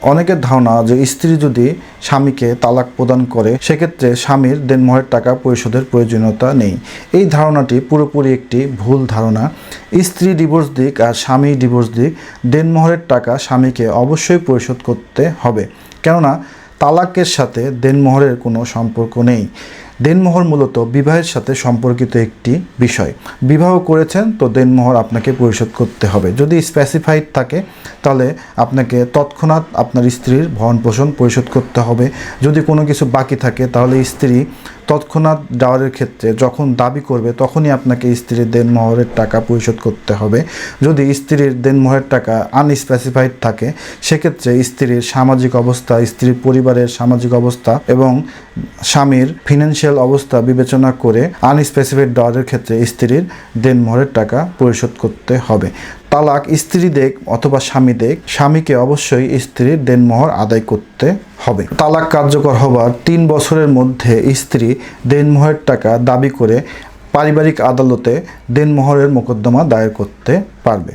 অনেকের ধারণা যে স্ত্রী যদি স্বামীকে তালাক প্রদান করে সেক্ষেত্রে স্বামীর দেনমোহরের টাকা পরিশোধের প্রয়োজনীয়তা নেই। এই ধারণাটি পুরোপুরি একটি ভুল ধারণা। স্ত্রী ডিভোর্স দিক আর স্বামী ডিভোর্স দিক, দেনমোহরের টাকা স্বামীকে অবশ্যই পরিশোধ করতে হবে, কেননা তালাকের সাথে দেনমোহরের কোনো সম্পর্ক নেই। দেনমোহর মূলত বিবাহের সাথে সম্পর্কিত একটি বিষয়। বিবাহ করেছেন তো দেনমোহর আপনাকে পরিশোধ করতে হবে। যদি স্পেসিফাইড থাকে তাহলে আপনাকে তৎক্ষণাৎ আপনার স্ত্রীর ভরণ পোষণ পরিশোধ করতে হবে। যদি কোনো কিছু বাকি থাকে তাহলে স্ত্রী তৎক্ষণাৎ ডাওয়ারের ক্ষেত্রে যখন দাবি করবে তখনই আপনাকে স্ত্রীর দেনমোহরের টাকা পরিশোধ করতে হবে। যদি স্ত্রীর দেনমোহরের টাকা আনস্পেসিফাইড থাকে সেক্ষেত্রে স্ত্রীর সামাজিক অবস্থা, স্ত্রীর পরিবারের সামাজিক অবস্থা এবং স্বামীর ফিনান্সিয়াল অবস্থা বিবেচনা করে আনস্পেসিফাইড ডাওয়ারের ক্ষেত্রে স্ত্রীর দেনমোহরের টাকা পরিশোধ করতে হবে। তালাক স্ত্রী দেখ অথবা স্বামী দেখ, স্বামীকে অবশ্যই স্ত্রীর দেনমোহর আদায় করতে হবে। তালাক কার্যকর হবার 3 বছরের মধ্যে স্ত্রী দেনমোহরের টাকা দাবি করে পারিবারিক আদালতে দেনমোহরের মোকদ্দমা দায়ের করতে পারবে।